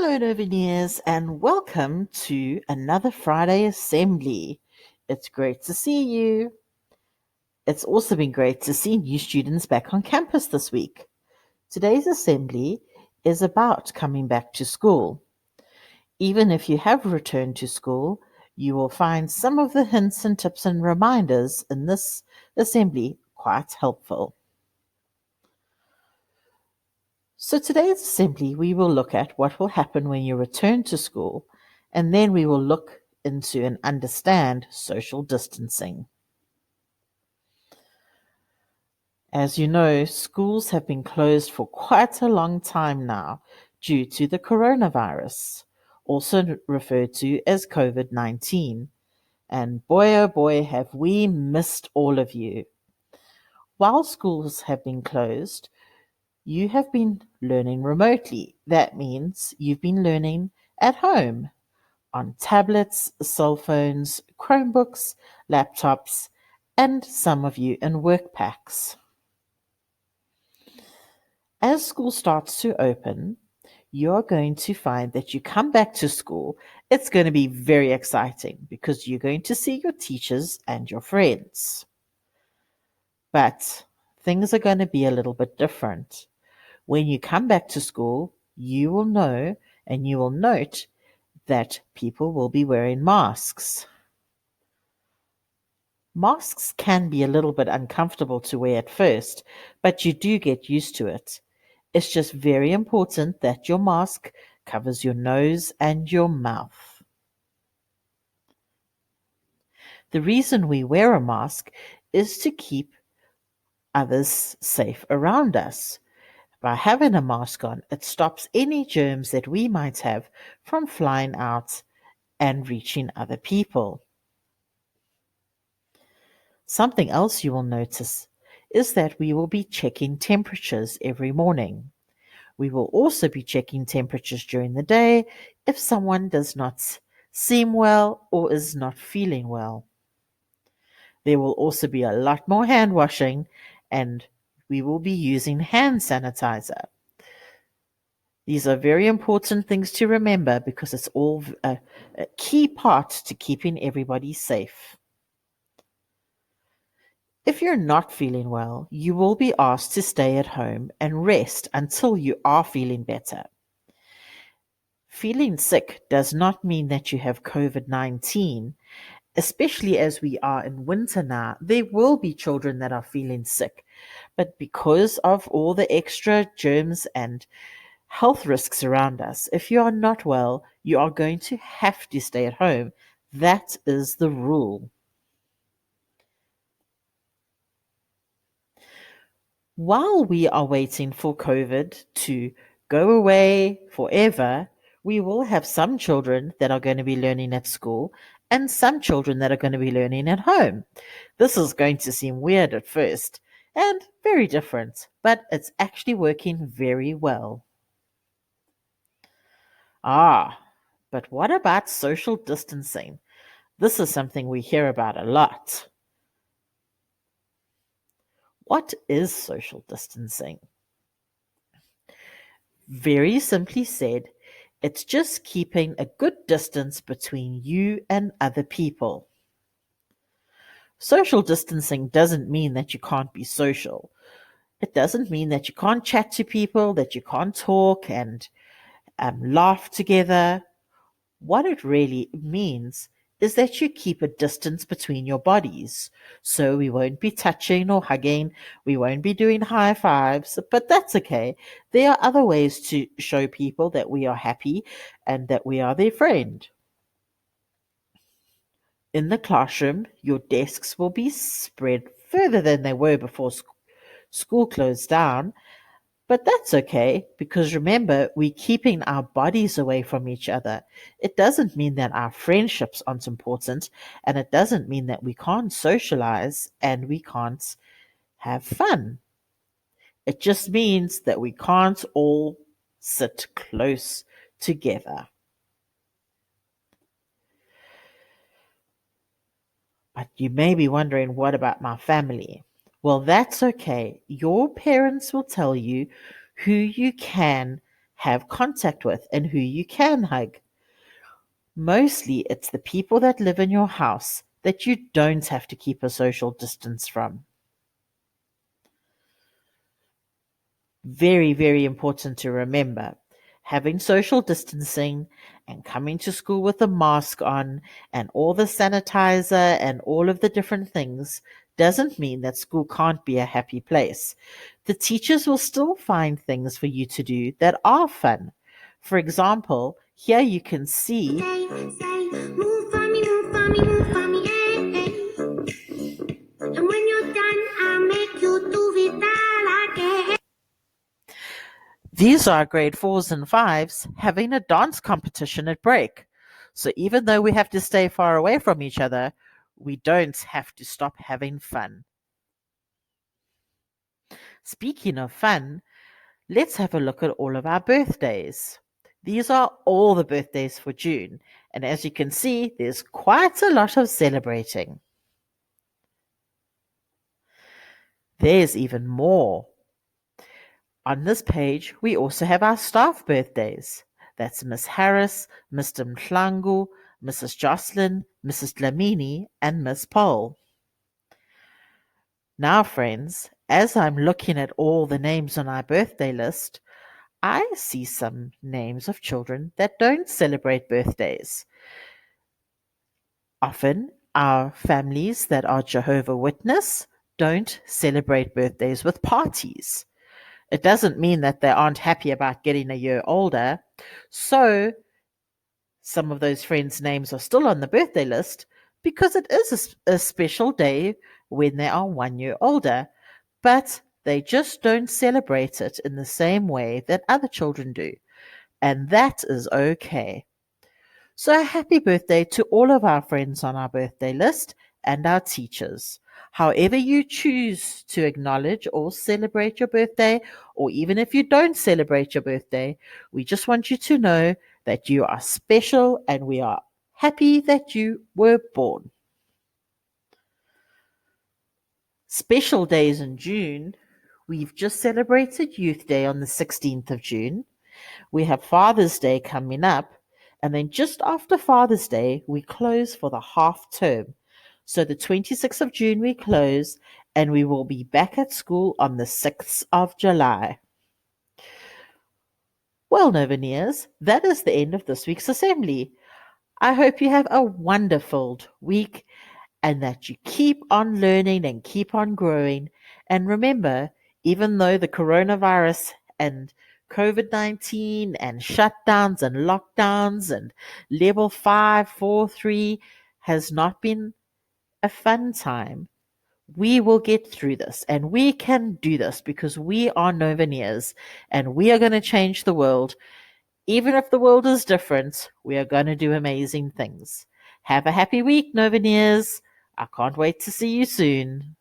Hello, Novineers, and welcome to another Friday Assembly. It's great to see you. It's also been great to see new students back on campus this week. Today's assembly is about coming back to school. Even if you have returned to school, you will find some of the hints and tips and reminders in this assembly quite helpful. So today's assembly, we will look at what will happen when you return to school, and then we will look into and understand social distancing. As you know, schools have been closed for quite a long time now due to the coronavirus, also referred to as COVID-19. And boy, oh boy, have we missed all of you. While schools have been closed, you have been learning remotely. That means you've been learning at home on tablets, cell phones, Chromebooks, laptops, and some of you in work packs. As school starts to open, you're going to find that you come back to school, it's going to be very exciting because you're going to see your teachers and your friends. But things are going to be a little bit different. When you come back to school, you will know and you will note that people will be wearing masks. Masks can be a little bit uncomfortable to wear at first, but you do get used to it. It's just very important that your mask covers your nose and your mouth. The reason we wear a mask is to keep others safe around us. By having a mask on, it stops any germs that we might have from flying out and reaching other people. Something else you will notice is that we will be checking temperatures every morning. We will also be checking temperatures during the day if someone does not seem well or is not feeling well. There will also be a lot more hand washing and we will be using hand sanitizer. These are very important things to remember because it's all a key part to keeping everybody safe. If you're not feeling well, you will be asked to stay at home and rest until you are feeling better. Feeling sick does not mean that you have COVID-19, especially as we are in winter now. There will be children that are feeling sick, but because of all the extra germs and health risks around us, if you are not well, you are going to have to stay at home. That is the rule. While we are waiting for COVID to go away forever, we will have some children that are going to be learning at school and some children that are going to be learning at home. This is going to seem weird at first and very different, but it's actually working very well. But what about social distancing? This is something we hear about a lot. What is social distancing? Very simply said, it's just keeping a good distance between you and other people. Social distancing doesn't mean that you can't be social. It doesn't mean that you can't chat to people, that you can't talk and laugh together. What it really means is that you keep a distance between your bodies. So we won't be touching or hugging, we won't be doing high fives, but that's okay. There are other ways to show people that we are happy and that we are their friend. In the classroom, your desks will be spread further than they were before school closed down. But that's okay because remember, we're keeping our bodies away from each other. It doesn't mean that our friendships aren't important, and it doesn't mean that we can't socialize and we can't have fun. It just means that we can't all sit close together. But you may be wondering, what about my family? Well, that's okay. Your parents will tell you who you can have contact with and who you can hug. Mostly it's the people that live in your house that you don't have to keep a social distance from. Very, very important to remember. Having social distancing and coming to school with a mask on and all the sanitizer and all of the different things doesn't mean that school can't be a happy place. The teachers will still find things for you to do that are fun. For example, here you can see move for me, move for me, move for me, and when you're done, I'll make you do it all again. These are grade fours and fives having a dance competition at break. So even though we have to stay far away from each other, we don't have to stop having fun. Speaking of fun, let's have a look at all of our birthdays. These are all the birthdays for June, and as you can see, there's quite a lot of celebrating. There's even more. On this page, we also have our staff birthdays. That's Miss Harris, Mr. Mhlangu, Mrs. Jocelyn, Mrs. Dlamini, and Miss Pole. Now, friends, as I'm looking at all the names on our birthday list, I see some names of children that don't celebrate birthdays. Often, our families that are Jehovah's Witness don't celebrate birthdays with parties. It doesn't mean that they aren't happy about getting a year older. So some of those friends' names are still on the birthday list because it is a special day when they are 1 year older. But they just don't celebrate it in the same way that other children do. And that is okay. So, happy birthday to all of our friends on our birthday list and our teachers. However, you choose to acknowledge or celebrate your birthday, or even if you don't celebrate your birthday, we just want you to know that you are special and we are happy that you were born. Special days in June. We've just celebrated Youth Day on the 16th of June. We have Father's Day coming up. And then just after Father's Day, we close for the half term. So the 26th of June, we close and we will be back at school on the 6th of July. Well, Noveneers, that is the end of this week's assembly. I hope you have a wonderful week and that you keep on learning and keep on growing. And remember, even though the coronavirus and COVID-19 and shutdowns and lockdowns and level 5, 4, 3 has not been a fun time, we will get through this and we can do this because we are Noveneers and we are going to change the world. Even if the world is different, we are going to do amazing things. Have a happy week, Noveneers. I can't wait to see you soon.